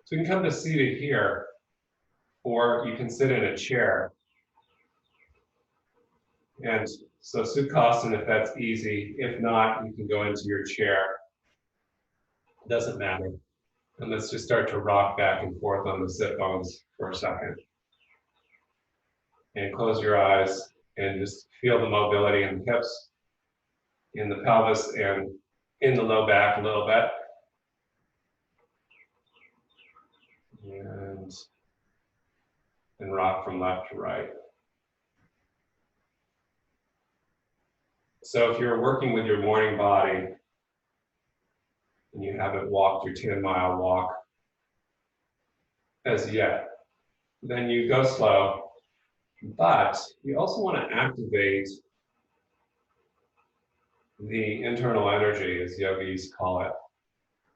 So you can come to seated here, or you can sit in a chair. And so Sukhasana, if that's easy. If not, you can go into your chair. It doesn't matter. And let's just start to rock back and forth on the sit bones for a second. And close your eyes and just feel the mobility in the hips, in the pelvis, and in the low back a little bit. And rock from left to right. So if you're working with your morning body and you haven't walked your 10-mile walk as yet, then you go slow, but you also want to activate the internal energy, as yogis call it,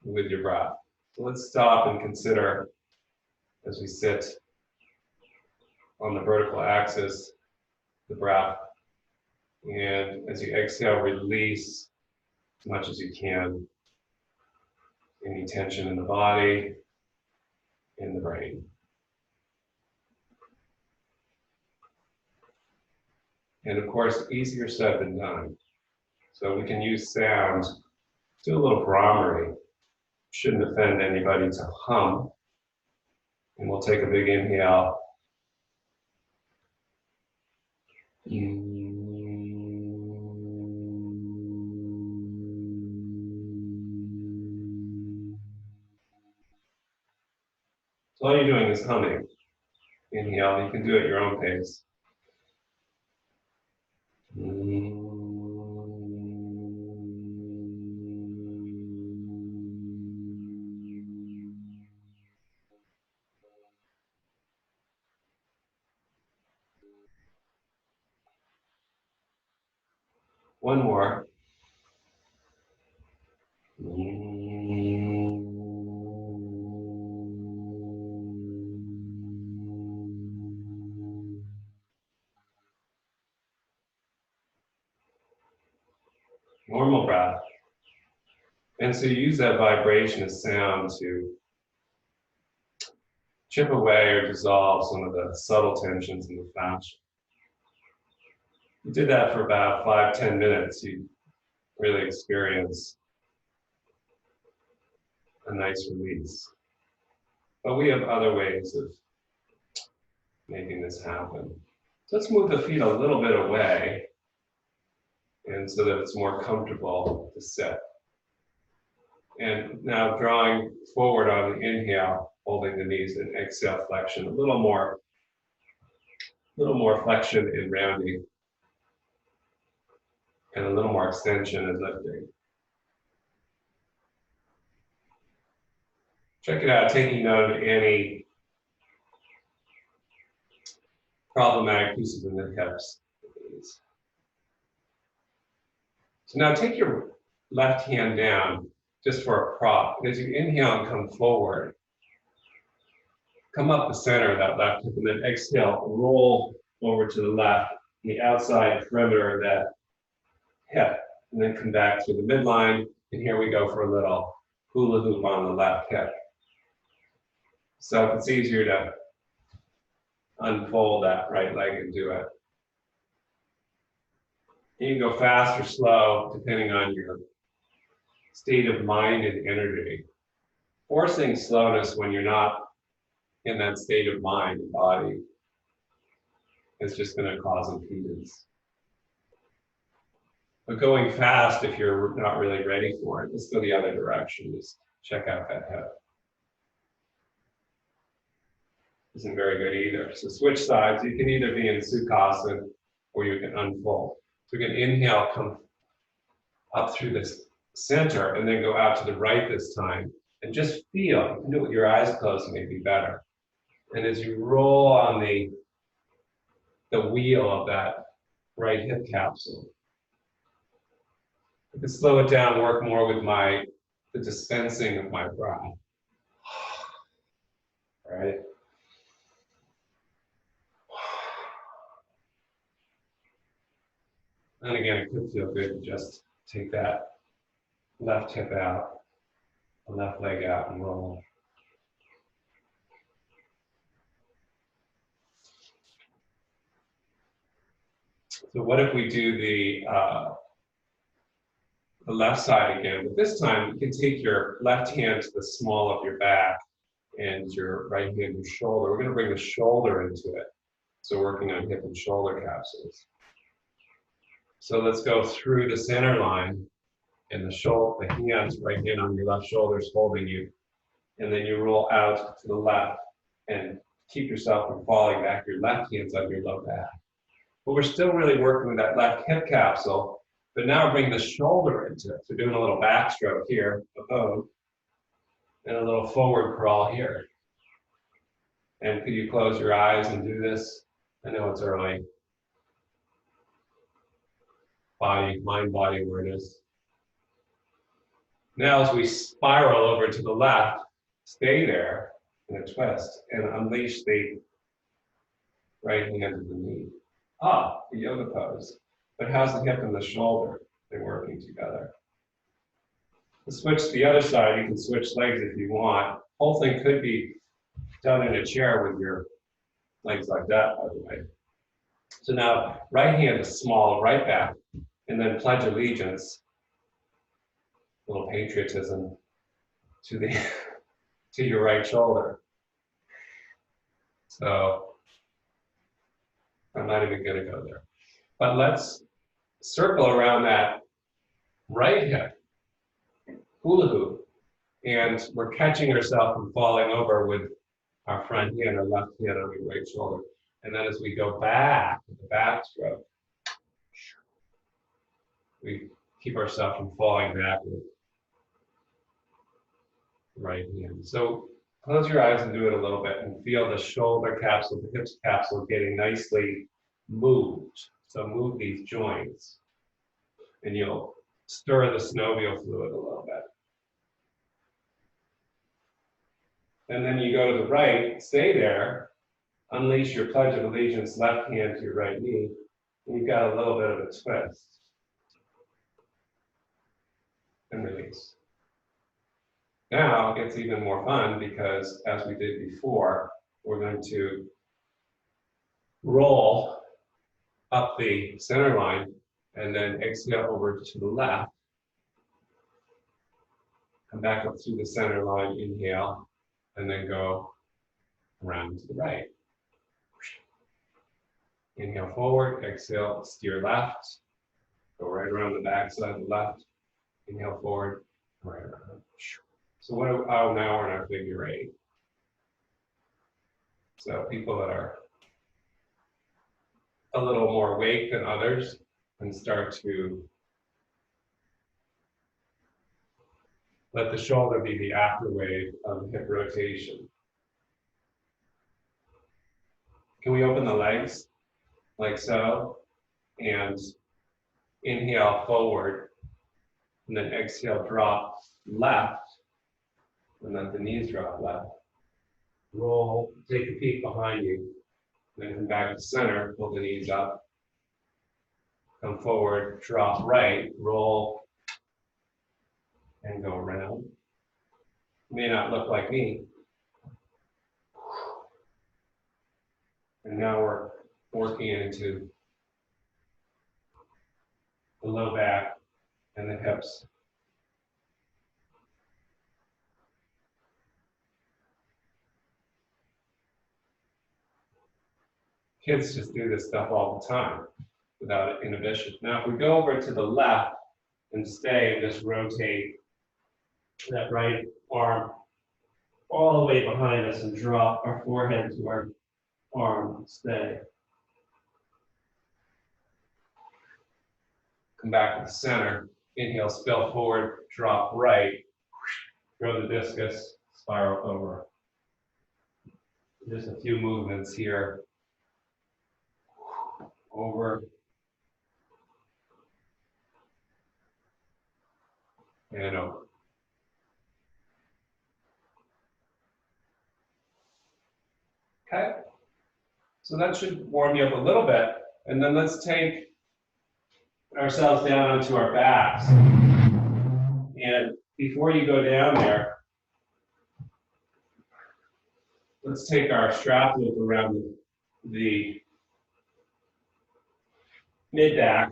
with your breath. So let's stop and consider, as we sit on the vertical axis, the breath. And as you exhale, release as much as you can any tension in the body, in the brain. And of course, easier said than done. So we can use sound, do a little Brahmari. Shouldn't offend anybody to hum. And we'll take a big inhale. So all you're doing is humming. Inhale, you can do it at your own pace. One more. Normal breath. And so you use that vibration as sound to chip away or dissolve some of the subtle tensions in the fascia. You did that for about 5-10 minutes. You really experience a nice release. But we have other ways of making this happen. So let's move the feet a little bit away, and so that it's more comfortable to sit. And now drawing forward on the inhale, holding the knees, and exhale flexion, a little more flexion and rounding, and a little more extension and lifting. Check it out, taking note of any problematic pieces in the hips. So now take your left hand down just for a prop. And as you inhale and come forward, come up the center of that left hip, and then exhale, roll over to the left, the outside perimeter of that hip, and then come back to the midline. And here we go for a little hula hoop on the left hip. So if it's easier to unfold that right leg and do it. You can go fast or slow, depending on your state of mind and energy. Forcing slowness when you're not in that state of mind and body is just going to cause impedance. But going fast, if you're not really ready for it, let's go the other direction. Just check out that hip. Isn't very good either. So switch sides. You can either be in Sukhasana or you can unfold. So you can inhale, come up through this center, and then go out to the right this time. And just feel, you can do it with your eyes closed, maybe better. And as you roll on the wheel of that right hip capsule, I can slow it down, work more with the dispensing of my breath. Right? And again, it could feel good to just take that left hip out, the left leg out, and roll. So what if we do the left side again? But this time you can take your left hand to the small of your back and your right hand your shoulder. We're going to bring the shoulder into it. So working on hip and shoulder capsules. So let's go through the center line and the hands, right hand on your left shoulder is holding you. And then you roll out to the left and keep yourself from falling back. Your left hand's on your low back. But we're still really working with that left hip capsule, but now we're bringing the shoulder into it. So doing a little backstroke here, and a little forward crawl here. And could you close your eyes and do this? I know it's early. Mind, body awareness. Now as we spiral over to the left, stay there in a twist and unleash the right hand to the knee. The yoga pose. But how's the hip and the shoulder? They're working together. Let's switch to the other side. You can switch legs if you want. Whole thing could be done in a chair with your legs like that, by the way. So now, right hand is small, right back, and then pledge allegiance, a little patriotism to the to your right shoulder. So I'm not even going to go there. But let's circle around that right hip, hula hoop, and we're catching ourselves from falling over with our front hand or left hand on your right shoulder. And then as we go back, the backstroke, we keep ourselves from falling back with the right hand. So close your eyes and do it a little bit and feel the shoulder capsule, the hips capsule getting nicely moved. So move these joints and you'll stir the synovial fluid a little bit. And then you go to the right, stay there, unleash your Pledge of Allegiance, left hand to your right knee, and you've got a little bit of a twist. And release. Now it gets even more fun because, as we did before, we're going to roll up the center line and then exhale over to the left. Come back up through the center line, inhale, and then go around to the right. Inhale forward, exhale, steer left, go right around the back side of the left. Inhale forward, right around. So now we're in our figure eight. So people that are a little more awake than others can start to let the shoulder be the after wave of hip rotation. Can we open the legs like so? And inhale forward, and then exhale, drop left, and then the knees drop left. Roll, take a peek behind you, then come back to center, pull the knees up, come forward, drop right, roll, and go around. May not look like me. And now we're working into the low back and the hips. Kids just do this stuff all the time without inhibition. Now, if we go over to the left and stay and just rotate that right arm all the way behind us and drop our forehead to our arm, stay. Come back to the center, inhale, spill forward, drop right, throw the discus, spiral over. Just a few movements here. Over. And over. Okay, so that should warm you up a little bit. And then let's take ourselves down onto our backs. And before you go down there, let's take our strap loop around the mid-back.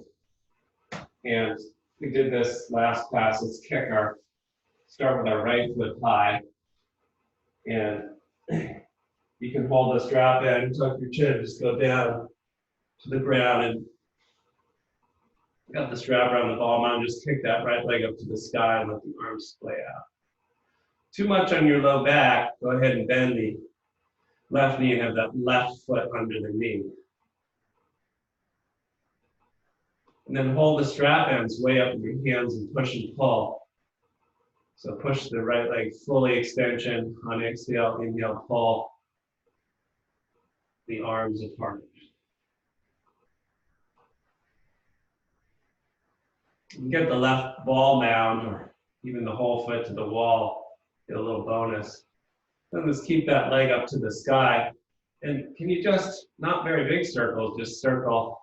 And we did this last class. Let's start with our right foot high. And you can hold the strap in, tuck your chin, just go down to the ground and got the strap around the ball mound, just kick that right leg up to the sky and let the arms splay out. Too much on your low back, go ahead and bend the left knee and have that left foot under the knee. And then hold the strap ends way up in your hands and push and pull. So push the right leg fully extension on exhale, inhale, pull the arms apart. You can get the left ball mound or even the whole foot to the wall, get a little bonus. Then let's keep that leg up to the sky. And can you just, not very big circles, just circle.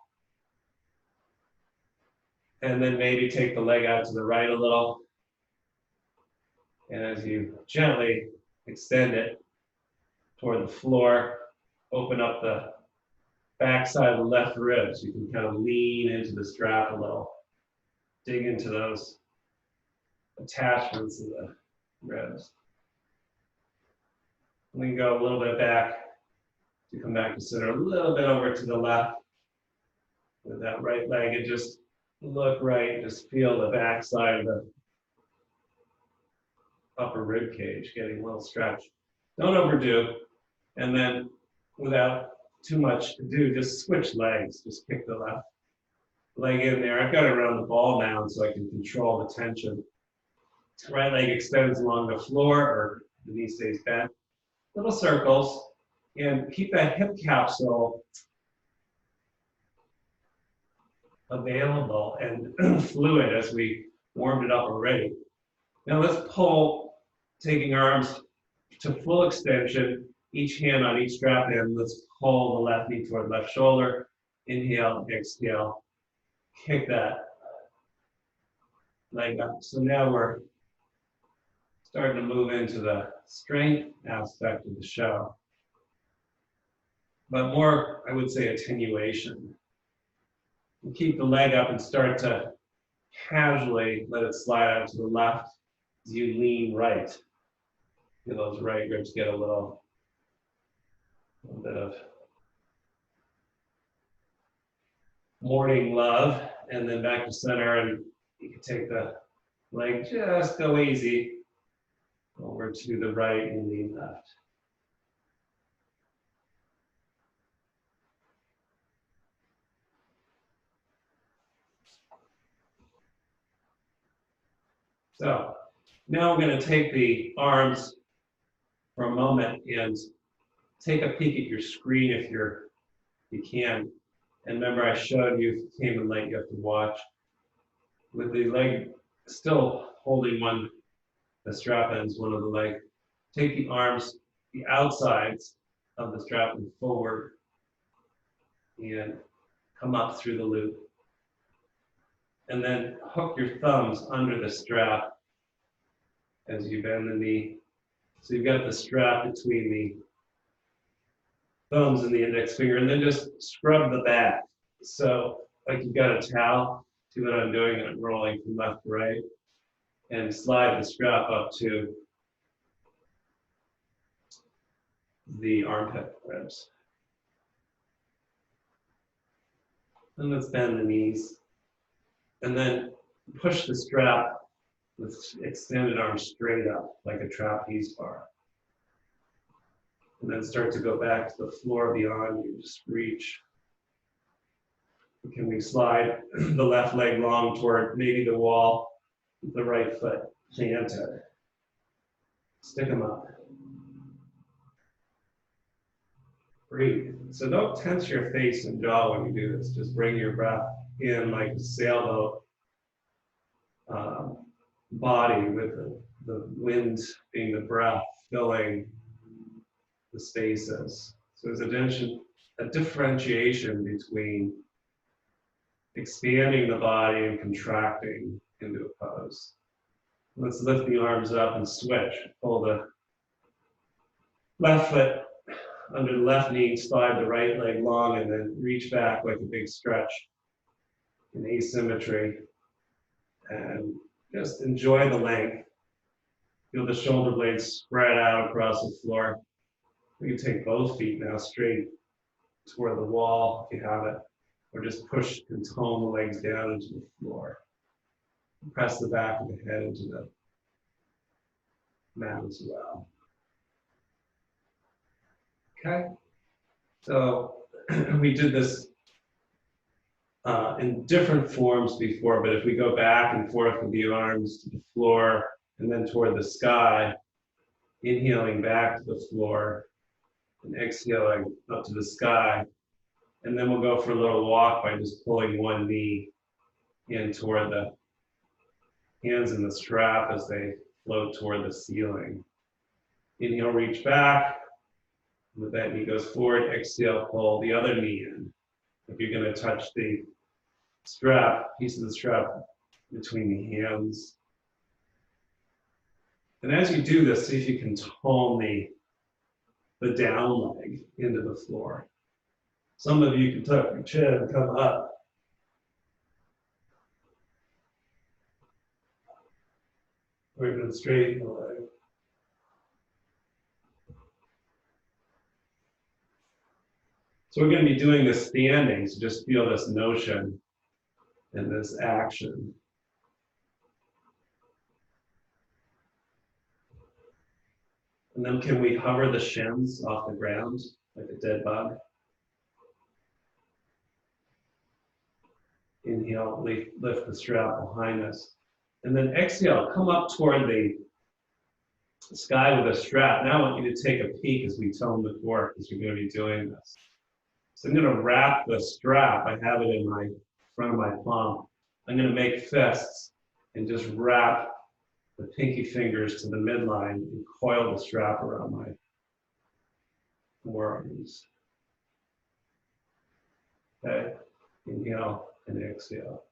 And then maybe take the leg out to the right a little. And as you gently extend it toward the floor, open up the back side of the left rib so you can kind of lean into the strap a little. Dig into those attachments of the ribs. And then go a little bit back to come back to center, a little bit over to the left with that right leg, and just look right, just feel the back side of the upper rib cage getting a little stretch. Don't overdo. And then without too much ado, just switch legs. Just kick the left leg in there. I've got it around the ball mound so I can control the tension. Right leg extends along the floor or the knee stays bent. Little circles, and keep that hip capsule available and fluid as we warmed it up already. Now let's pull, taking arms to full extension, each hand on each strap end. Let's pull the left knee toward left shoulder. Inhale, exhale, kick that leg up. So now we're starting to move into the strength aspect of the show. But more, I would say, attenuation. And keep the leg up and start to casually let it slide out to the left as you lean right. Feel those right ribs get a little bit of morning love, and then back to center, and you can take the leg, just go easy over to the right and lean left. So now I'm going to take the arms for a moment and take a peek at your screen if you can. And remember, I showed you, if you came in late, you have to watch. With the leg still holding the strap ends, one of the leg, take the arms, the outsides of the strap end forward and come up through the loop. And then hook your thumbs under the strap as you bend the knee. So you've got the strap between the thumbs and the index finger, and then just scrub the back. So like you've got a towel, see what I'm doing, and I'm rolling from left to right, and slide the strap up to the armpit ribs. And let's bend the knees. And then push the strap with extended arms straight up, like a trapeze bar. And then start to go back to the floor beyond you, just reach. Can we slide the left leg long toward maybe the wall, the right foot planted. Stick them up. Breathe. So don't tense your face and jaw when you do this. Just bring your breath in like a sailboat body, with the wind being the breath filling the spaces. So there's a differentiation between expanding the body and contracting into a pose. Let's lift the arms up and switch. Pull the left foot under the left knee, slide the right leg long, and then reach back like a big stretch in asymmetry, and just enjoy the length. Feel the shoulder blades spread out across the floor. We can take both feet now straight toward the wall if you have it, or just push and tone the legs down into the floor. Press the back of the head into the mat as well. Okay, so we did this in different forms before, but if we go back and forth with the arms to the floor and then toward the sky, inhaling back to the floor and exhaling up to the sky, and then we'll go for a little walk by just pulling one knee in toward the hands in the strap as they float toward the ceiling. Inhale, reach back. With that knee goes forward, exhale, pull the other knee in. If you're going to touch the strap, piece of the strap between the hands. And as you do this, see if you can tone the down leg into the floor. Some of you can tuck your chin and come up. Or even straighten the leg. So we're going to be doing this standing, so just feel this notion and this action. And then can we hover the shins off the ground like a dead bug? Inhale, lift the strap behind us. And then exhale, come up toward the sky with a strap. Now I want you to take a peek as we tone the core, because you're going to be doing this. So I'm going to wrap the strap. I have it in my front of my palm. I'm going to make fists and just wrap the pinky fingers to the midline and coil the strap around my forearms. Okay, inhale and exhale.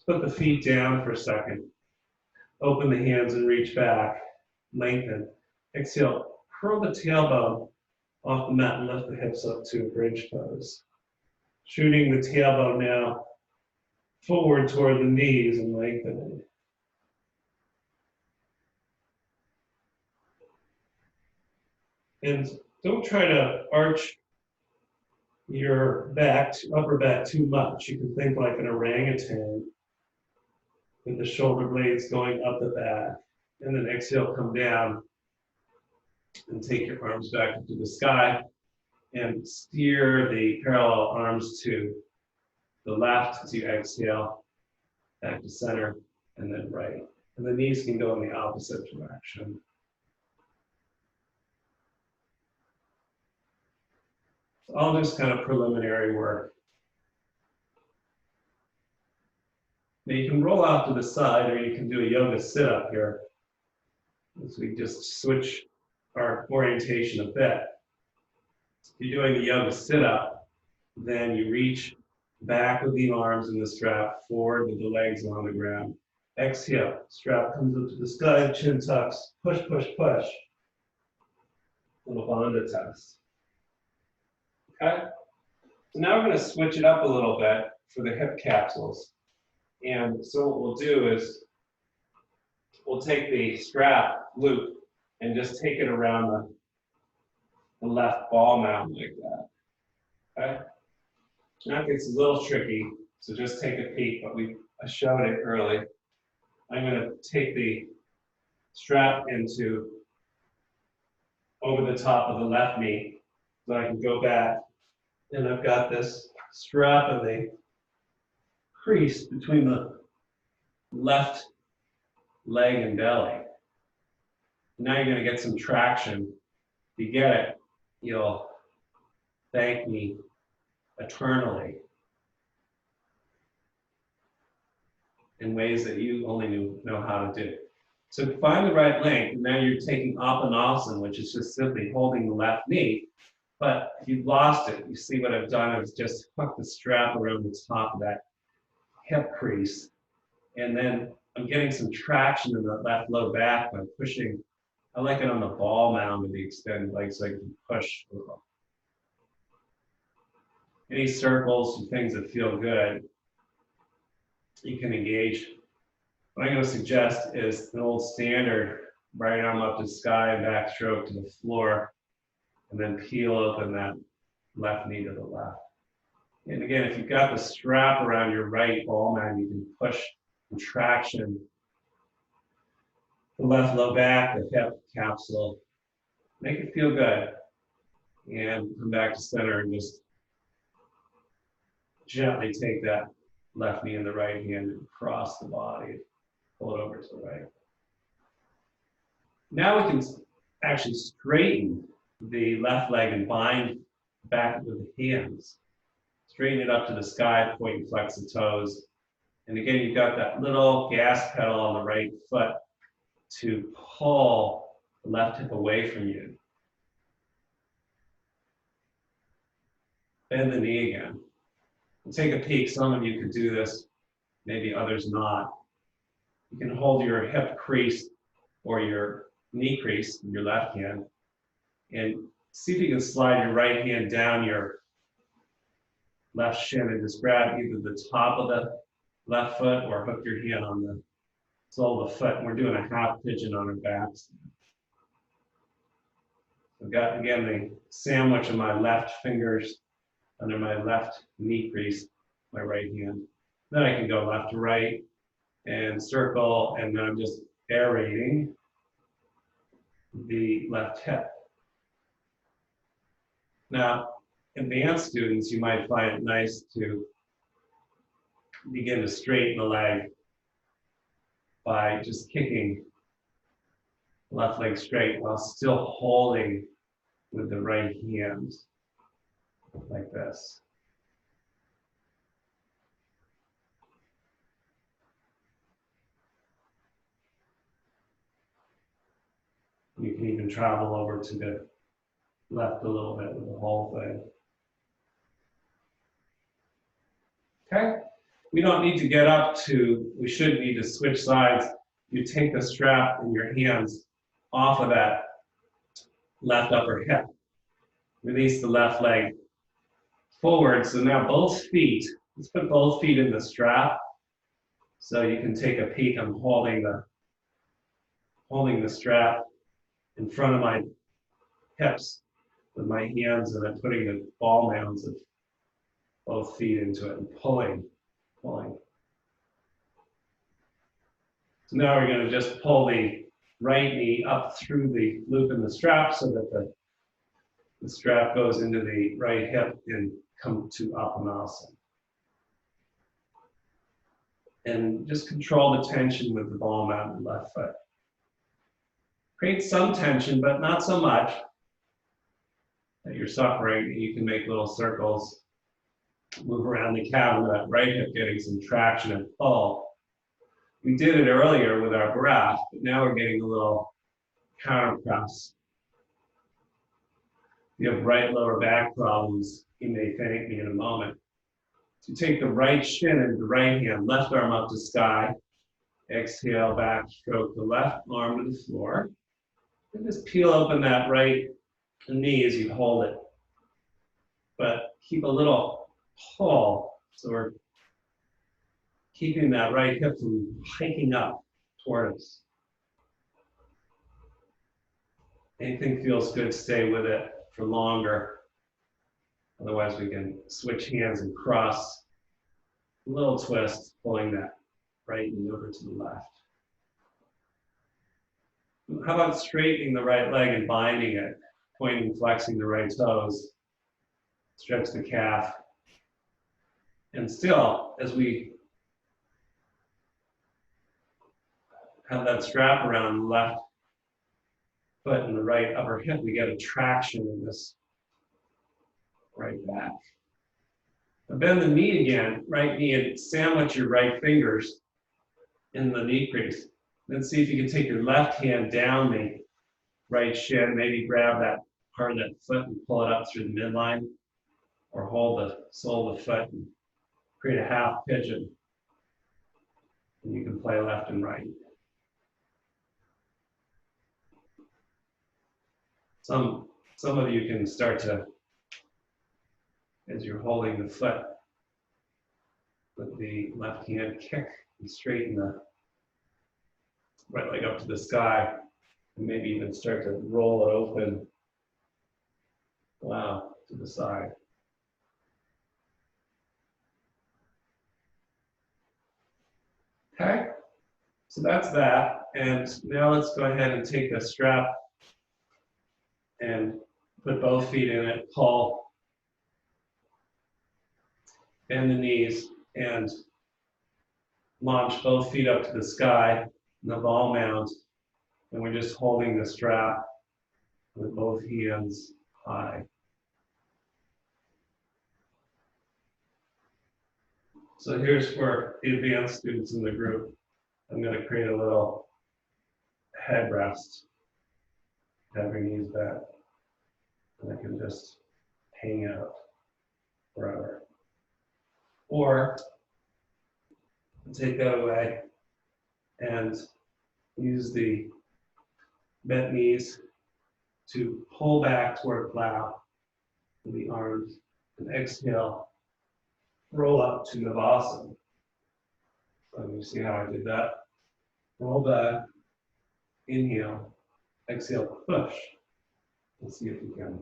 Put the feet down for a second. Open the hands and reach back. Lengthen. Exhale, curl the tailbone off the mat and lift the hips up to a bridge pose. Shooting the tailbone now forward toward the knees and lengthening. And don't try to arch your back, upper back too much. You can think like an orangutan with the shoulder blades going up the back. And then exhale, come down and take your arms back into the sky and steer the parallel arms to the left as you exhale, back to center, and then right. And the knees can go in the opposite direction. All this kind of preliminary work. Now you can roll out to the side, or you can do a yoga sit-up here as we just switch our orientation a bit. If you're doing a yoga sit-up, then you reach back with the arms in the strap, forward with the legs on the ground. Exhale, strap comes up to the sky, chin tucks, push, push, push. Little bandha test. Okay, so now we're going to switch it up a little bit for the hip capsules. And so what we'll do is we'll take the strap loop and just take it around the left ball mount like that. Okay, now it gets a little tricky, so just take a peek, but I showed it early. I'm going to take the strap into over the top of the left knee so I can go back. And I've got this strap in the crease between the left leg and belly. Now you're going to get some traction. If you get it, you'll thank me eternally in ways that you only know how to do. So find the right length, and now you're taking Apanasana, which is just simply holding the left knee. But if you've lost it, you see what I've done is just hook the strap around the top of that hip crease. And then I'm getting some traction in the left low back by pushing. I like it on the ball mound with the extended legs so I can push a little. Any circles and things that feel good. you can engage. What I'm going to suggest is an old standard, right arm up to sky and backstroke to the floor, and then peel open that left knee to the left. And again, if you've got the strap around your right ball mound, you can push contraction, the left low back, the hip capsule, make it feel good. And come back to center and just gently take that left knee and the right hand and cross the body, pull it over to the right. Now we can actually straighten the left leg and bind back with the hands. Straighten it up to the sky, point and flex the toes. And again, you've got that little gas pedal on the right foot to pull the left hip away from you. Bend the knee again. And take a peek. Some of you could do this, maybe others not. You can hold your hip crease or your knee crease in your left hand and see if you can slide your right hand down your left shin and just grab either the top of the left foot or hook your hand on the sole of the foot. And we're doing a half pigeon on our backs. I've got, again, the sandwich of my left fingers under my left knee crease, my right hand. Then I can go left to right and circle, and then I'm just aerating the left hip. Now, advanced students, you might find it nice to begin to straighten the leg by just kicking the left leg straight while still holding with the right hand, like this. You can even travel over to the left a little bit with the whole thing. Okay, we don't need to get up to, we shouldn't need to switch sides. You take the strap in your hands off of that left upper hip. Release the left leg forward. So now both feet, let's put both feet in the strap. So you can take a peek. I'm holding the strap in front of my hips with my hands, and I'm putting the ball mounds of both feet into it and pulling. So now we're going to just pull the right knee up through the loop in the strap so that the strap goes into the right hip and come to Apanasana. And just control the tension with the ball mounted left foot. Create some tension, but not so much that you're suffering. You can make little circles, move around the calf with that right hip getting some traction and pull. We did it earlier with our breath, but now we're getting a little counter press. If you have right lower back problems, you may thank me in a moment. So take the right shin and the right hand, left arm up to sky. Exhale, back stroke the left arm to the floor. And just peel open that right knee as you hold it. But keep a little pull. So we're keeping that right hip from hiking up toward us. Anything feels good, stay with it for longer. Otherwise, we can switch hands and cross. A little twist, pulling that right knee over to the left. How about straightening the right leg and binding it, pointing, flexing the right toes, stretch the calf. And still, as we have that strap around the left foot and the right upper hip, we get a traction in this right back. Now bend the knee again, right knee, and sandwich your right fingers in the knee crease. Then see if you can take your left hand down the right shin, maybe grab that part of that foot and pull it up through the midline, or hold the sole of the foot and create a half pigeon. And you can play left and right. Some of you can start to, as you're holding the foot, with the left hand kick and straighten the right leg up to the sky, and maybe even start to roll it open. Wow, to the side. Okay, so that's that. And now let's go ahead and take the strap and put both feet in it, pull, bend the knees, and launch both feet up to the sky in the ball mount. And we're just holding the strap with both hands high. So here's for the advanced students in the group. I'm going to create a little headrest. Have your knees back. And I can just hang out forever. Or take that away and use the bent knees to pull back toward plow with the arms, and exhale, roll up to Navasana. So you see how I did that? Roll back, inhale, exhale, push. Let's see if you can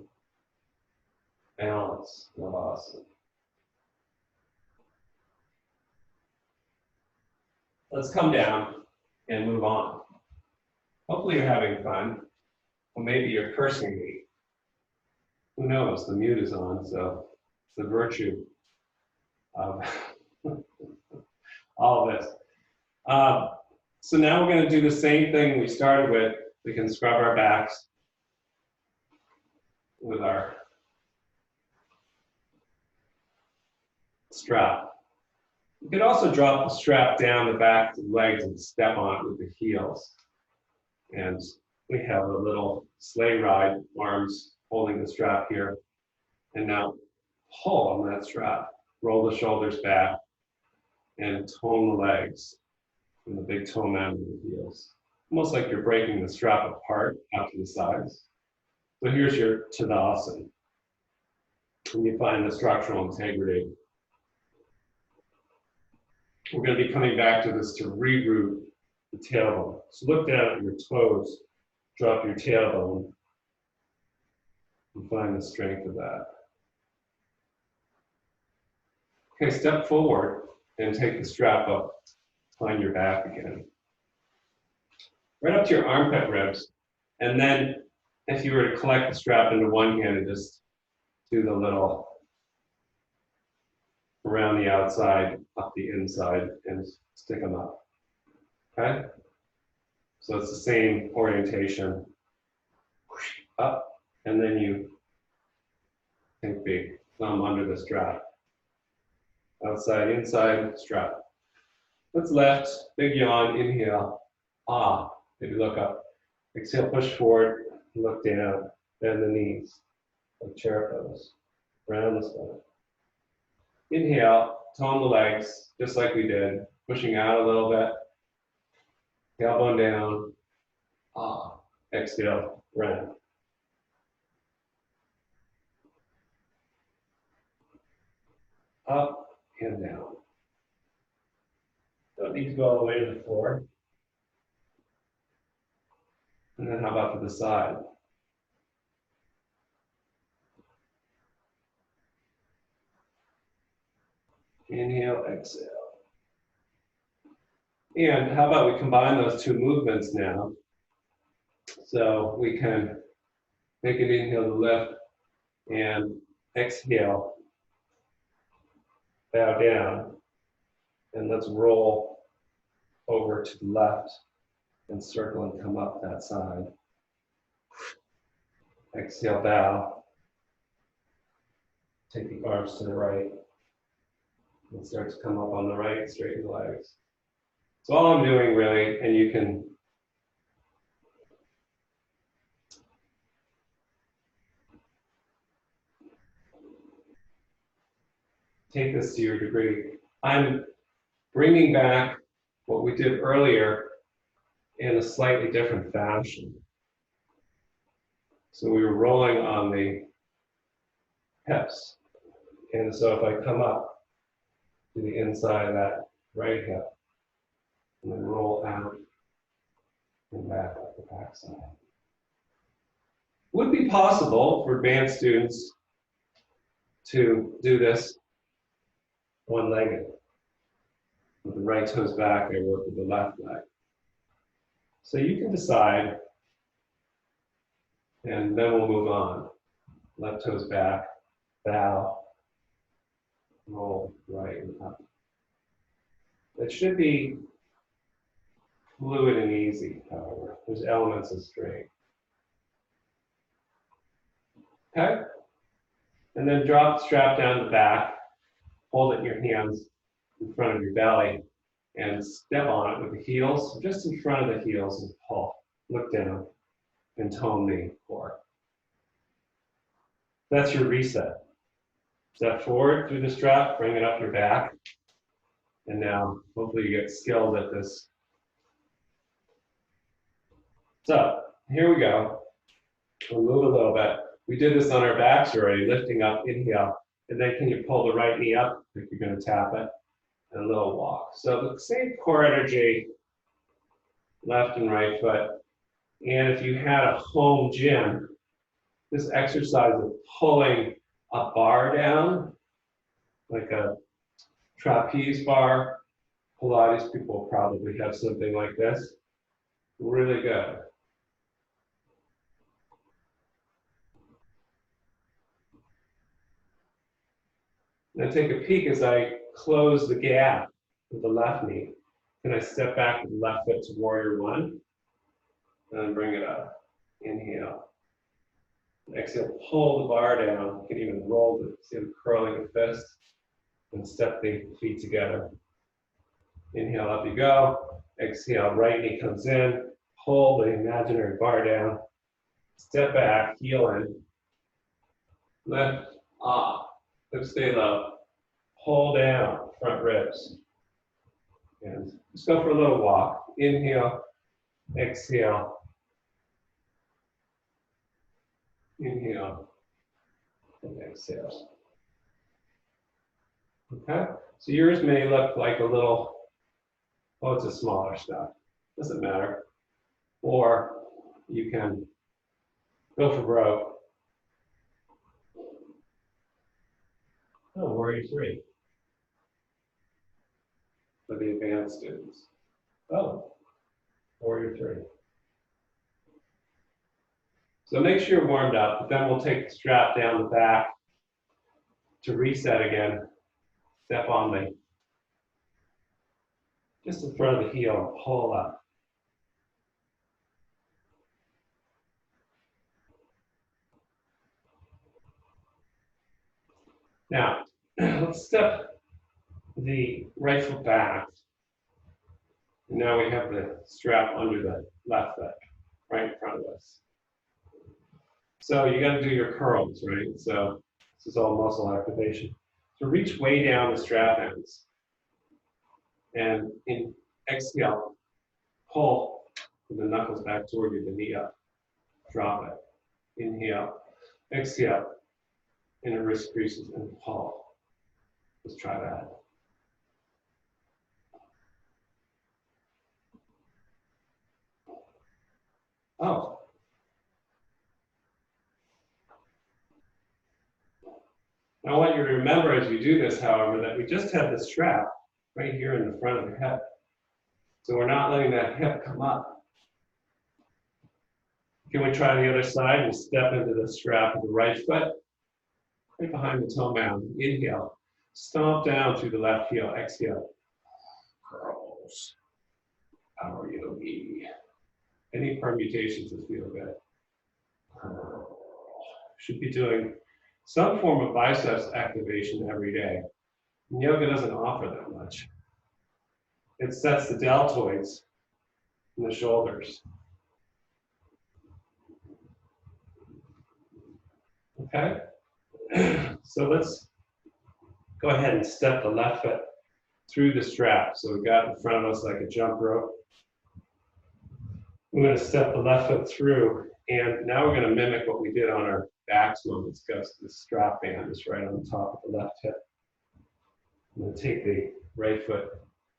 balance Navasana. Let's come down and move on. Hopefully you're having fun. Or maybe you're cursing me. Who knows? The mute is on, so it's the virtue of all of this. So now we're going to do the same thing we started with. We can scrub our backs with our strap. You could also drop the strap down the back of the legs and step on it with the heels. And we have a little sleigh ride, arms holding the strap here. And now pull on that strap. Roll the shoulders back and tone the legs from the big toe mound to the heels. Almost like you're breaking the strap apart out to the sides. So here's your Tadasana. And you find the structural integrity. We're going to be coming back to this to reroot the tailbone. So look down at your toes, drop your tailbone, and find the strength of that. Okay, step forward and take the strap up, find your back again. Right up to your armpit ribs. And then if you were to collect the strap into one hand and just do the little around the outside, up the inside, and stick them up. Okay? So it's the same orientation. Up, and then you think big, thumb under the strap. Outside, inside, strap. Let's lift, big yawn, inhale, ah, maybe look up. Exhale, push forward, look down, bend the knees, like chair pose, round the spine. Inhale, tone the legs, just like we did, pushing out a little bit, tailbone down, ah, exhale, round. Up and down. Don't need to go all the way to the floor. And then how about to the side? Inhale, exhale. And how about we combine those two movements now? So we can make an inhale to lift and exhale, bow down, and let's roll over to the left and circle and come up that side. Exhale, bow. Take the arms to the right and start to come up on the right, straighten the legs. So all I'm doing really, and you can take this to your degree. I'm bringing back what we did earlier in a slightly different fashion. So we were rolling on the hips. And so if I come up to the inside of that right hip, and then roll out and back up the backside. Would be possible for advanced students to do this one-legged. With the right toes back, they work with the left leg. So you can decide, and then we'll move on. Left toes back, bow, roll right and up. It should be fluid and easy, however. There's elements of strain. Okay? And then drop the strap down the back, hold it in your hands in front of your belly, and step on it with the heels, just in front of the heels, and pull. Look down and tone the core. That's your reset. Step forward through the strap, bring it up your back, and now hopefully you get skilled at this. So here we go. We'll move a little bit. We did this on our backs already, lifting up, inhale, and then can you pull the right knee up, like you're going to tap it, and a little walk. So the same core energy, left and right foot. And if you had a home gym, this exercise of pulling a bar down, like a trapeze bar, Pilates people probably have something like this. Really good. Now take a peek as I close the gap with the left knee. Can I step back with the left foot to warrior one? And bring it up. Inhale. Exhale, pull the bar down. You can even roll the, see I'm curling the fist. And step the feet together. Inhale, up you go. Exhale, right knee comes in. Pull the imaginary bar down. Step back, heel in. Lift, up. Hips stay low. Pull down, front ribs. And just go for a little walk. Inhale, exhale. Inhale, and exhale. Okay? So yours may look like a little, oh, it's a smaller step. Doesn't matter. Or you can go for broke. Oh, warrior three. For the advanced students. Oh, warrior three. So make sure you're warmed up, but then we'll take the strap down the back to reset again. Step on the, just in front of the heel, pull up. Now, let's step the right foot back. And now we have the strap under the left foot, right in front of us. So you got to do your curls, right? So this is all muscle activation. So reach way down the strap ends. And in exhale, pull with the knuckles back toward you, the knee up. Drop it. Inhale. Exhale. Inner wrist creases and pull. Let's try that. Oh. I want you to remember as you do this, however, that we just have the strap right here in the front of the hip. So we're not letting that hip come up. Can we try the other side and step into the strap with the right foot? Right behind the toe mound. Inhale. Stomp down through the left heel. Exhale. Curls. Power yogi. Any permutations that feel good. Curl. Should be doing some form of biceps activation every day. And yoga doesn't offer that much. It sets the deltoids in the shoulders. Okay? So let's go ahead and step the left foot through the strap. So we've got in front of us like a jump rope. We're going to step the left foot through, and now we're going to mimic what we did on our backs moments, because the strap band is right on the top of the left hip. And then take the right foot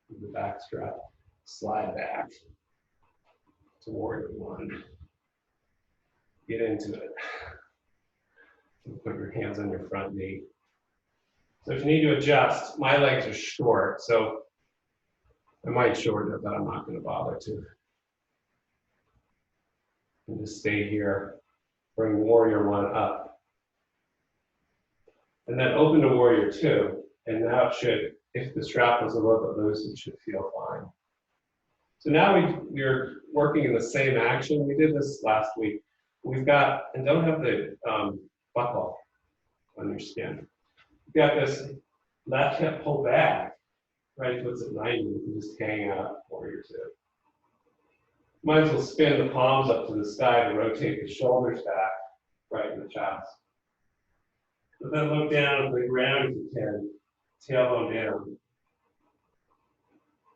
with the back strap, slide back to warrior one. Get into it. And put your hands on your front knee. So if you need to adjust, my legs are short, so I might shorten it, but I'm not going to bother to. And just stay here. Bring warrior one up. And then open to warrior two. And now it should, if the strap was a little bit loose, it should feel fine. So now we're working in the same action. We did this last week. We've got, and don't have the buckle on your skin. We've got this left hip pull back, right foot's at 90. You can just hang out warrior two. Might as well spin the palms up to the sky to rotate the shoulders back, right in the chest. But then look down at the ground if you can, tailbone down.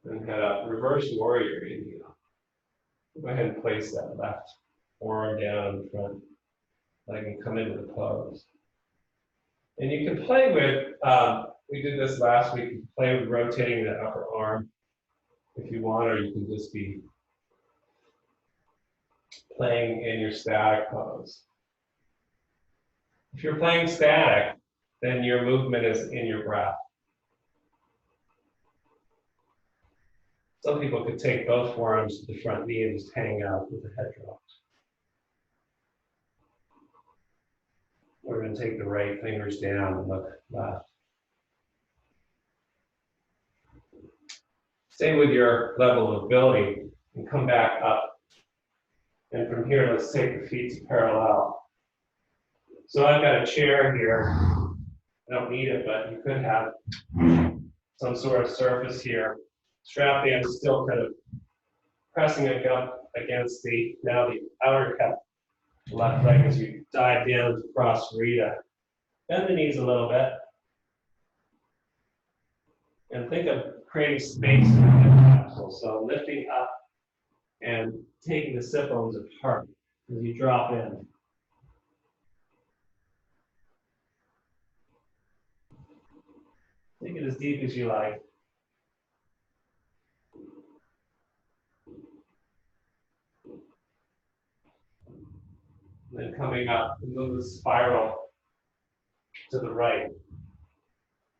And head up, reverse warrior inhale. Go ahead and place that left forearm down in front, leg and come into the pose. And you can play with, we did this last week, you can play with rotating the upper arm if you want, or you can just be playing in your static pose. If you're playing static, then your movement is in your breath. Some people could take both forearms to the front knee and just hang out with the head dropped. We're going to take the right fingers down and look left. Stay with your level of ability and come back up. And from here, let's take the feet to parallel. So I've got a chair here. I don't need it, but you could have some sort of surface here. Strap in, still kind of pressing it up against the outer cup. Left leg as you dive down to cross Rita. Bend the knees a little bit. And think of creating space in the hip capsule. So lifting up and taking the sit bones apart as you drop in. Take it as deep as you like. And then coming up, and move the spiral to the right.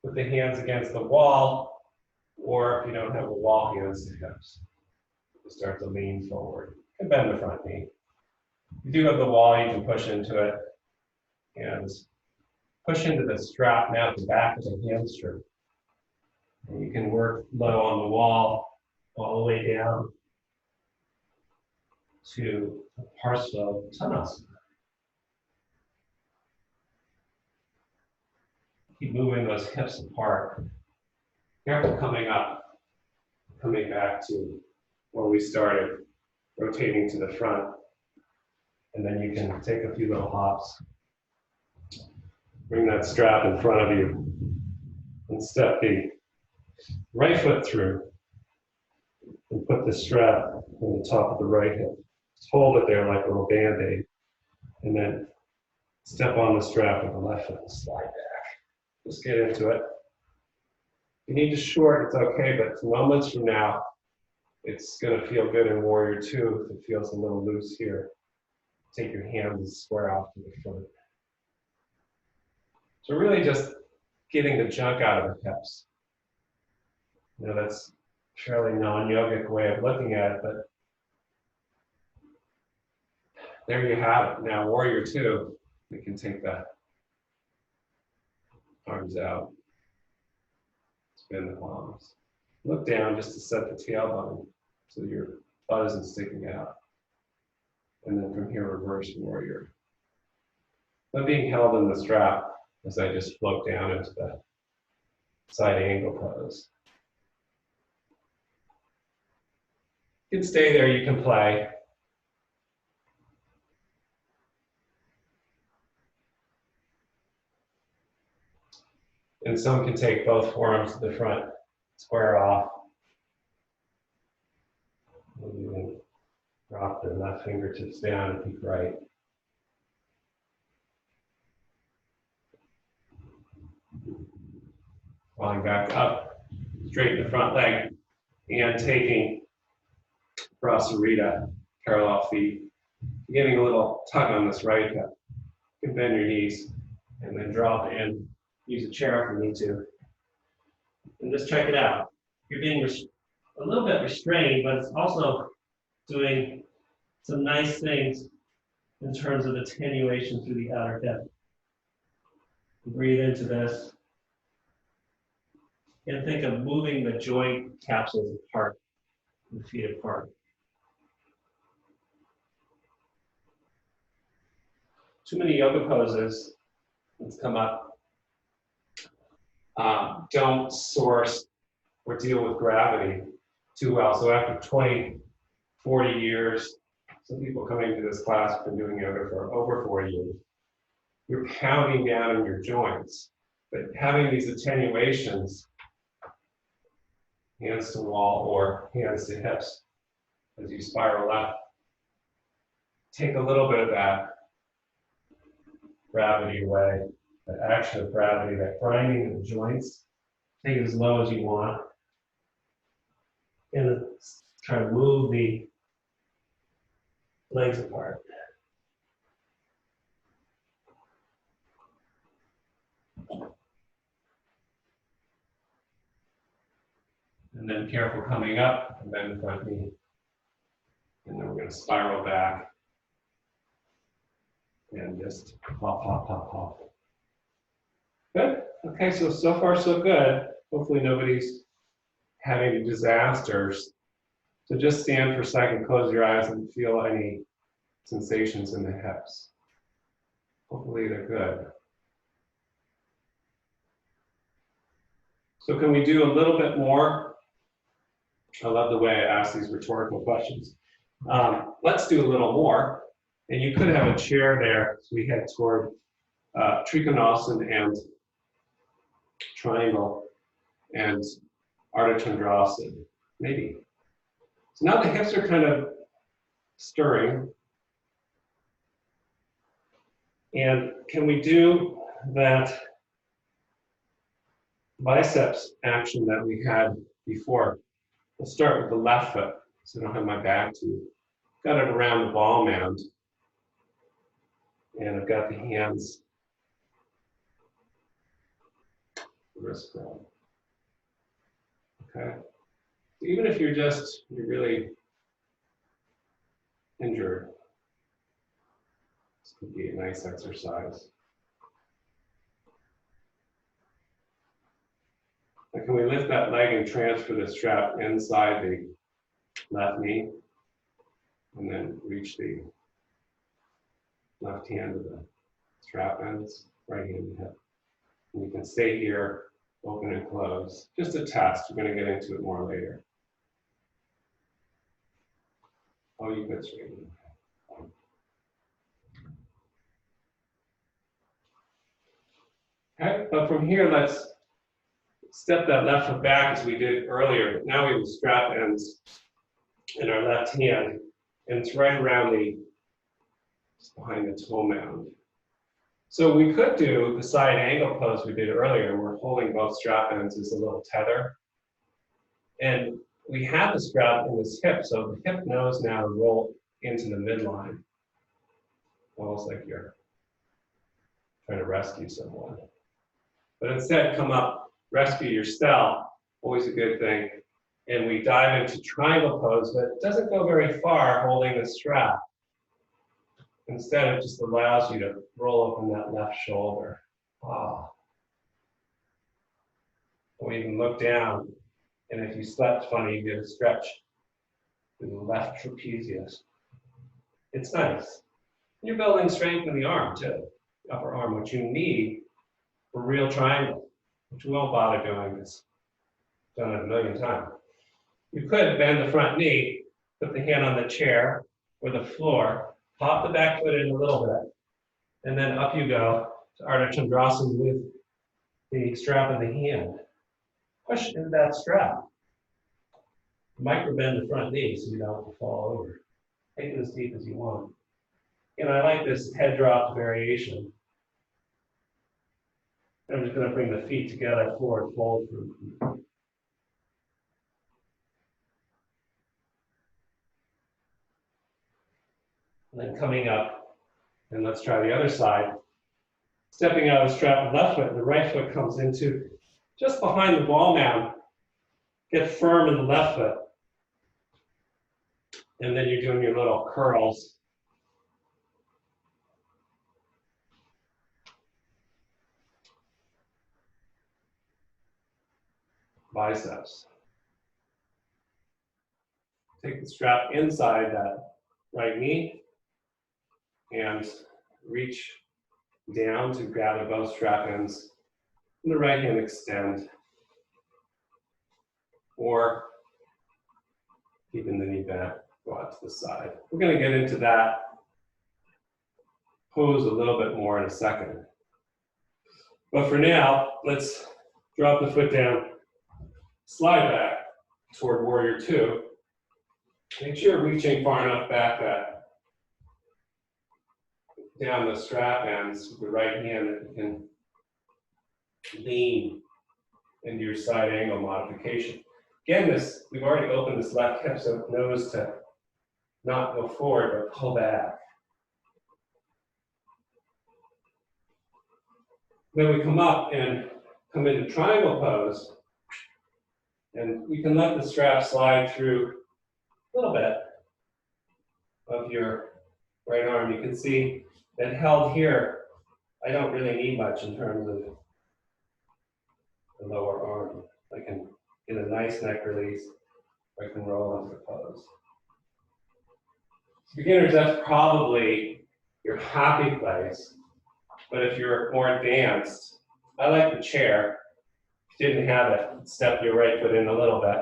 Put the hands against the wall, or if you don't have a wall, hands to hips. Start to lean forward. You can bend the front knee. If you do have the wall, you can push into it. And push into the strap now at the back of the hamstring. And you can work low on the wall all the way down to Parsva-Uttanasana. Keep moving those hips apart. Careful coming up, coming back to where we started, rotating to the front. And then you can take a few little hops. Bring that strap in front of you and step the right foot through and put the strap on the top of the right hip. Just hold it there like a little Band-Aid and then step on the strap with the left foot and slide back. Just get into it. If you need to short, it's okay, but moments from now, it's going to feel good in warrior two if it feels a little loose here. Take your hands and square off to the front. So really just getting the junk out of the hips. You know, that's a fairly non-yogic way of looking at it, but there you have it. Now warrior two, we can take the arms out. Spin the palms. Look down just to set the tailbone so your butt isn't sticking out. And then from here, reverse warrior. But being held in the strap as I just float down into the side angle pose. You can stay there, you can play. And some can take both forearms to the front, square off. And drop the left fingertips down and peek right. Falling back up, straighten the front leg, and taking Brasarita, parallel feet. Getting a little tug on this right hip. You can bend your knees and then drop in. Use a chair if you need to. And just check it out. You're being a little bit restrained, but it's also doing some nice things in terms of attenuation through the outer hip. Breathe into this. And think of moving the joint capsules apart, the feet apart. Too many yoga poses, let's come up, don't source or deal with gravity too well. So after 20, 40 years, some people coming to this class have been doing yoga for over 40 years, you're pounding down in your joints, but having these attenuations, hands to wall or hands to hips, as you spiral left, take a little bit of that gravity away, the action of gravity, that grinding in the joints, take it as low as you want, and try to move the legs apart. And then careful coming up, and bend the front knee. And then we're going to spiral back and just pop, pop, pop, pop. Good. Okay, so far so good. Hopefully nobody's having disasters. So just stand for a second, close your eyes, and feel any sensations in the hips. Hopefully they're good. So can we do a little bit more? I love the way I ask these rhetorical questions. Let's do a little more. And you could have a chair there as we head toward Trikonasana and triangle and Ardha Chandrasana, maybe. So now the hips are kind of stirring. And can we do that biceps action that we had before? We'll start with the left foot, so I don't have my back to you. Got it around the ball mound. And I've got the hands, wrist grab. Okay. Even if you're really injured, this could be a nice exercise. And can we lift that leg and transfer the strap inside the left knee? And then reach the left hand to the strap ends, right hand to hip. And you can stay here, open and close. Just a test. We're going to get into it more later. Oh, you could straighten. Okay, but from here, let's step that left foot back as we did earlier. Now we have the strap ends in our left hand, and it's right around just behind the toe mound. So we could do the side angle pose we did earlier. We're holding both strap ends as a little tether. And we have the strap in this hip, so the hip knows now to roll into the midline. Almost like you're trying to rescue someone. But instead, come up, rescue yourself, always a good thing. And we dive into triangle pose, but it doesn't go very far holding the strap. Instead, it just allows you to roll open that left shoulder. Ah. Or even look down, and if you slept funny, you get a stretch in the left trapezius. It's nice. You're building strength in the arm too, the upper arm, which you need for real triangle, which we won't bother doing this. Done it a million times. You could bend the front knee, put the hand on the chair or the floor, pop the back foot in a little bit, and then up you go to Ardha Chandrasana with the strap in the hand. Push into that strap. Micro bend the front knee so you don't fall over. Take it as deep as you want. And I like this head drop variation. I'm just going to bring the feet together, forward fold. And then coming up, and let's try the other side. Stepping out of the strap with left foot, the right foot comes into just behind the ball mound. Get firm in the left foot. And then you're doing your little curls. Biceps. Take the strap inside that right knee and reach down to gather both strap ends. And the right hand extend. Or keeping the knee bent, go out to the side. We're going to get into that pose a little bit more in a second. But for now, let's drop the foot down, slide back toward warrior two. Make sure you're reaching far enough back that down the strap ends with the right hand that you can lean into your side angle modification. Again, we've already opened this left hip, so nose to not go forward, but pull back. Then we come up and come into triangle pose, and you can let the strap slide through a little bit of your right arm. You can see that held here, I don't really need much in terms of the lower arm. I can get a nice neck release, I can roll into pose. Beginners, that's probably your happy place. But if you're more advanced, I like the chair. If you didn't have it, step your right foot in a little bit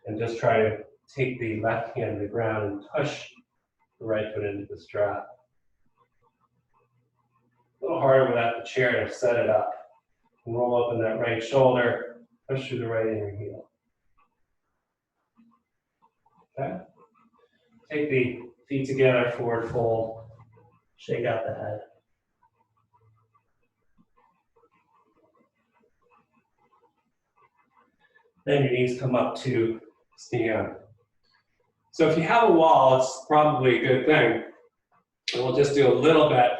and just try to take the left hand to the ground and push the right foot into the strap. A little harder without the chair to set it up. And roll open that right shoulder, push through the right inner heel. Okay? Take the feet together, forward fold, shake out the head. Then your knees come up to stand. So if you have a wall, it's probably a good thing. And we'll just do a little bit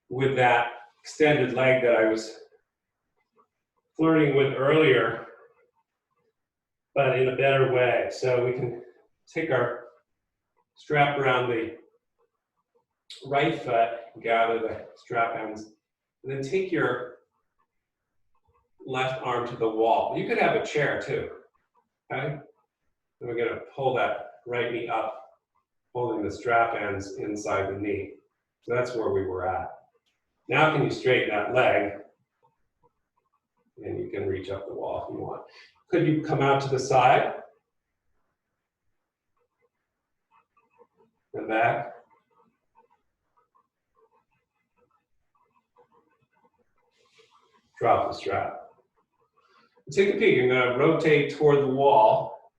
with that extended leg that I was flirting with earlier, but in a better way. So we can take our strap around the right foot, gather the strap ends, and then take your left arm to the wall. You could have a chair too, okay? And we're gonna pull that right knee up, holding the strap ends inside the knee. So that's where we were at. Now can you straighten that leg? And you can reach up the wall if you want. Could you come out to the side? And back. Drop the strap. Take a peek. I'm going to rotate toward the wall.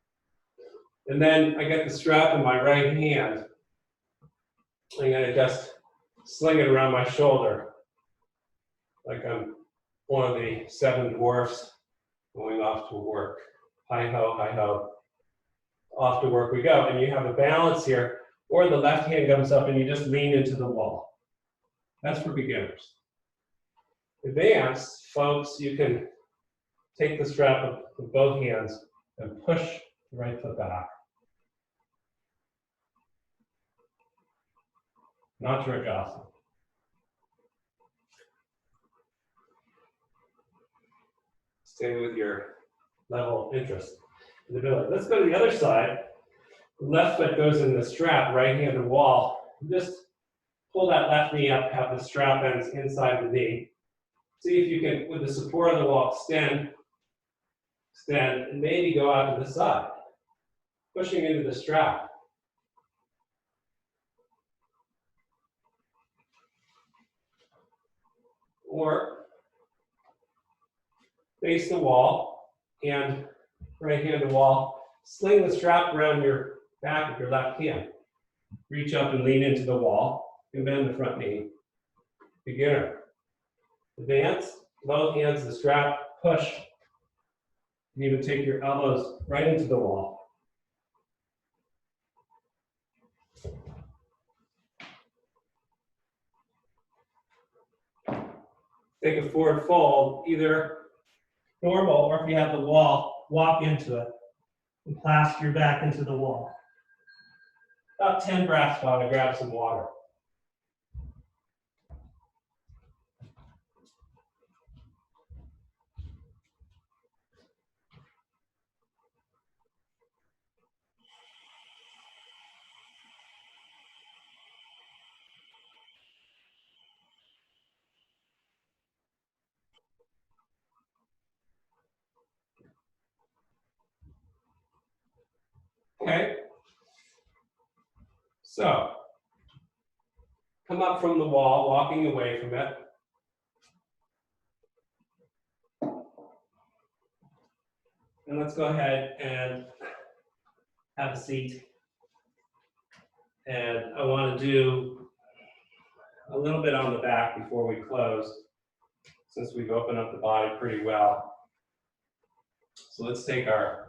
And then I get the strap in my right hand. I'm going to just sling it around my shoulder like I'm one of the 7 dwarfs going off to work. Hi ho, hi ho. Off to work we go. And you have a balance here, or the left hand comes up and you just lean into the wall. That's for beginners. Advanced folks, you can take the strap up with both hands and push the right foot back. Not Virajasana. Stay with your level of interest in the ability. Let's go to the other side. The left foot goes in the strap, right hand to wall. Just pull that left knee up, have the strap ends inside the knee. See if you can, with the support of the wall, extend, and maybe go out to the side, pushing into the strap. Or face the wall, and right hand to wall, sling the strap around your back with your left hand. Reach up and lean into the wall, and bend the front knee. Beginner. Advance, both hands to the strap, push. And even take your elbows right into the wall. Take a forward fold, either normal or if you have the wall, walk into it and clasp your back into the wall. About 10 breaths while I grab some water. Okay? So, come up from the wall, walking away from it. And let's go ahead and have a seat. And I want to do a little bit on the back before we close, since we've opened up the body pretty well. So let's take our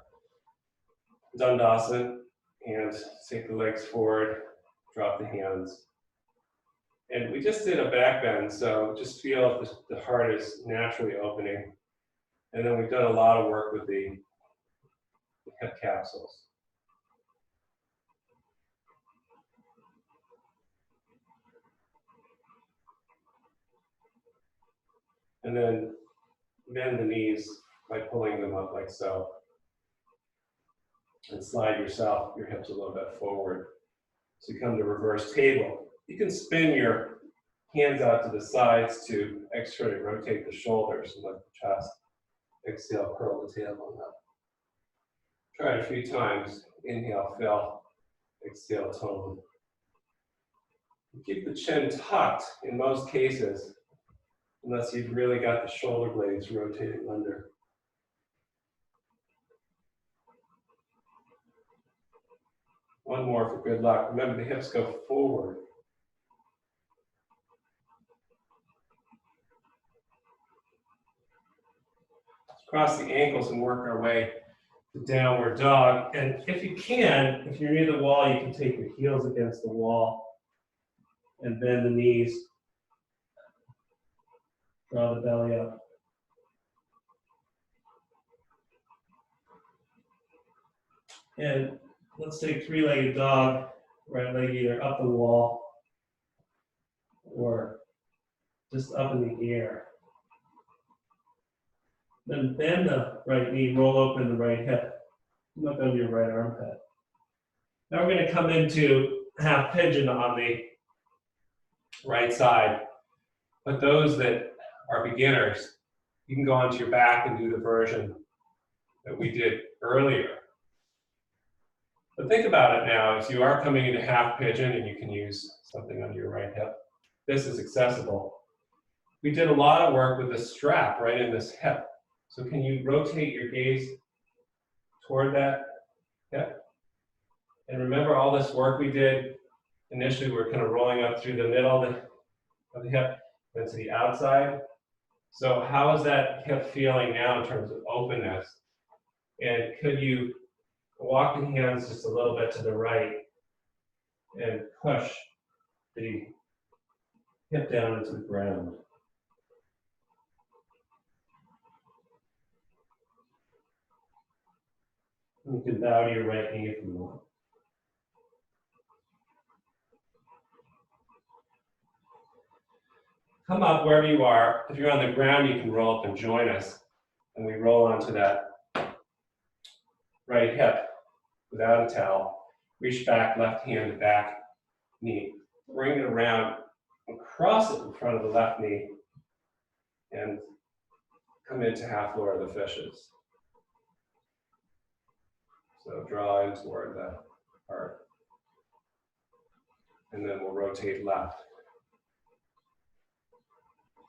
Dandasana and take the legs forward, drop the hands. And we just did a back bend, so just feel if the heart is naturally opening. And then we've done a lot of work with the hip capsules. And then bend the knees by pulling them up like so. And slide your hips a little bit forward. So you come to reverse table. You can spin your hands out to the sides to externally rotate the shoulders and lift the chest. Exhale, curl the tailbone up. Try it a few times. Inhale, fill. Exhale, tone. Keep the chin tucked in most cases, unless you've really got the shoulder blades rotating under. One more for good luck. Remember, the hips go forward. Cross the ankles and work our way to downward dog. And if you can, if you're near the wall, you can take your heels against the wall and bend the knees. Draw the belly up. And let's take three-legged dog, right leg either up the wall or just up in the air. Then bend the right knee, roll open the right hip. Look under your right armpit. Now we're going to come into half pigeon on the right side. But those that are beginners, you can go onto your back and do the version that we did earlier. But think about it now, as you are coming into half pigeon and you can use something under your right hip, this is accessible. We did a lot of work with the strap right in this hip. So can you rotate your gaze toward that hip? And remember all this work we did, initially we were kind of rolling up through the middle of the hip, then to the outside. So how is that hip feeling now in terms of openness? And could you walk the hands just a little bit to the right and push the hip down into the ground? You can bow to your right knee if you want. Come up wherever you are. If you're on the ground, you can roll up and join us. And we roll onto that right hip without a towel. Reach back, left hand to back knee. Bring it around and cross it in front of the left knee and come into half lower of the fishes. So draw in toward the heart. And then we'll rotate left.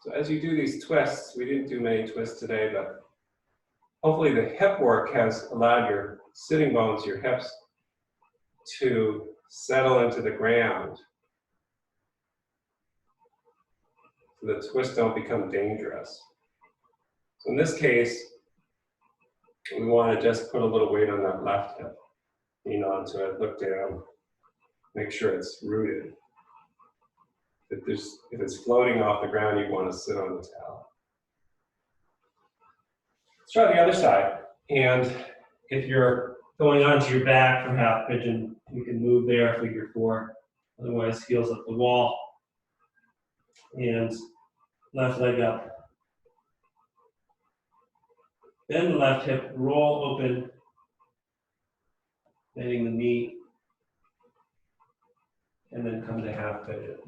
So as you do these twists, we didn't do many twists today, but hopefully the hip work has allowed your sitting bones, your hips, to settle into the ground. so the twists don't become dangerous. So in this case, we want to just put a little weight on that left hip. Lean onto it, look down, make sure it's rooted. If it's floating off the ground, you want to sit on the towel. Let's try the other side. And if you're going onto your back for half pigeon, you can move there, figure 4. Otherwise, heels up the wall. And left leg up. Bend the left hip, roll open, bending the knee, and then come to half pigeon.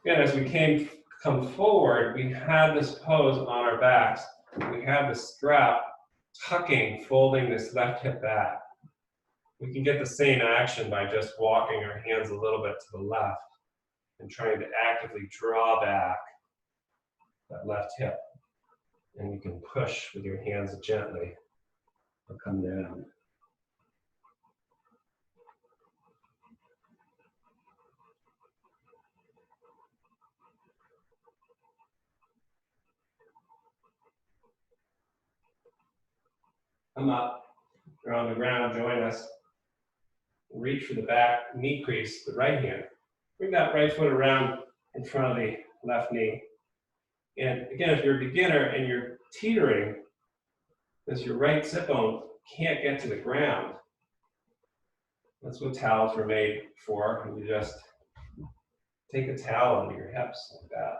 Again, as we come forward, we had this pose on our backs. We have the strap tucking, folding this left hip back. We can get the same action by just walking our hands a little bit to the left and trying to actively draw back that left hip. And you can push with your hands gently or come down. Come up, you're on the ground, join us. Reach for the back knee crease, the right hand. Bring that right foot around in front of the left knee. And again, if you're a beginner and you're teetering, because your right sit bone can't get to the ground, that's what towels were made for. And you just take a towel under your hips like that.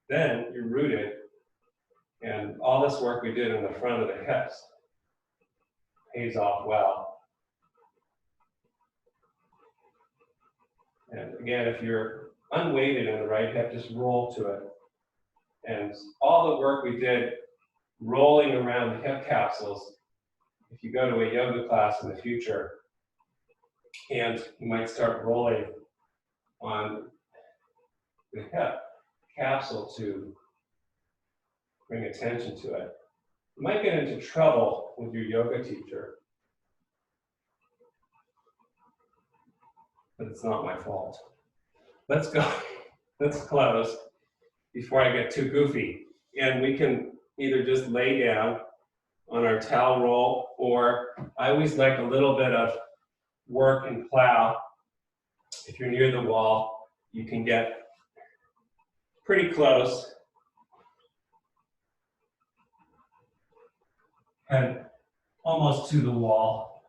Then you're rooted, and all this work we did in the front of the hips pays off well. And again, if you're unweighted in the right hip, just roll to it. And all the work we did rolling around the hip capsules, if you go to a yoga class in the future, and you might start rolling on the hip capsule to bring attention to it, you might get into trouble with your yoga teacher. But it's not my fault. Let's go. Let's close before I get too goofy. And we can either just lay down on our towel roll, or I always like a little bit of work and plow. If you're near the wall, you can get pretty close and almost to the wall.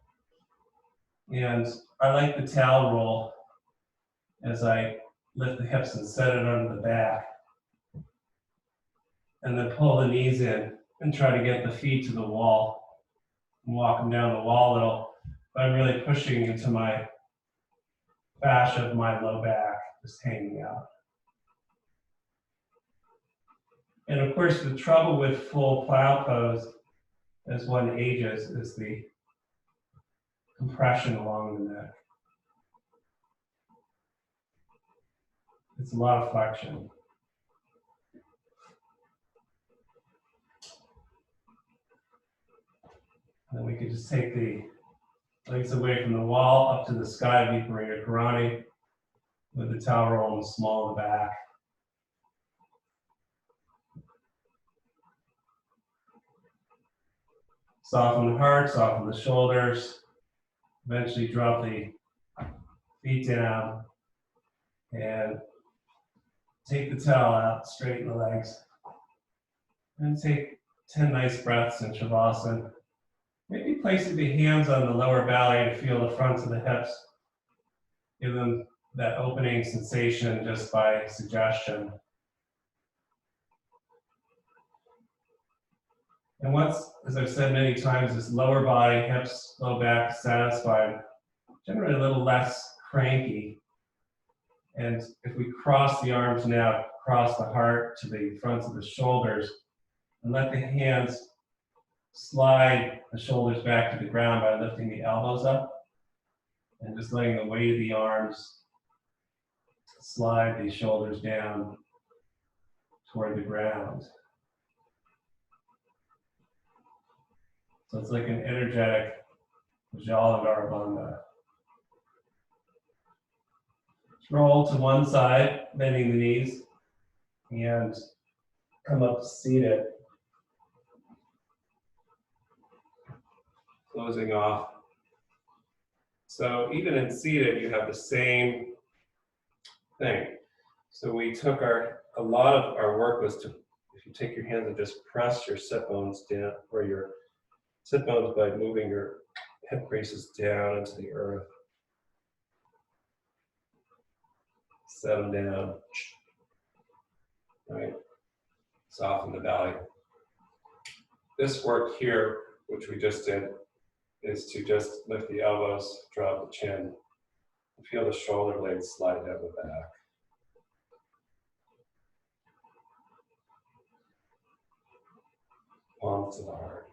And I like the towel roll as I lift the hips and set it under the back. And then pull the knees in and try to get the feet to the wall. And walk them down the wall a little. But I'm really pushing into my fascia of my low back, just hanging out. And of course, the trouble with full plow pose as one ages is the compression along the neck. It's a lot of flexion. And then we could just take the legs away from the wall up to the sky, Viparita Karani, with the towel roll in the small of the back. Soften the heart, soften the shoulders. Eventually drop the feet down and take the towel out, straighten the legs. And take 10 nice breaths in Shavasana. Maybe placing the hands on the lower belly to feel the fronts of the hips. Give them that opening sensation just by suggestion. And once, as I've said many times, this lower body, hips, low back satisfied, generally a little less cranky. And if we cross the arms now, cross the heart to the fronts of the shoulders, and let the hands slide the shoulders back to the ground by lifting the elbows up, and just letting the weight of the arms slide the shoulders down toward the ground. So it's like an energetic Jalandhara Bandha. Roll to one side, bending the knees. and come up seated. Closing off. So even in seated, you have the same thing. So we took a lot of our work was to, if you take your hands and just press your sit bones down, or your sit bones by moving your hip creases down into the earth. Set them down. Right. Soften the belly. This work here, which we just did, is to just lift the elbows, drop the chin. Feel the shoulder blades slide down the back. Palms to the heart.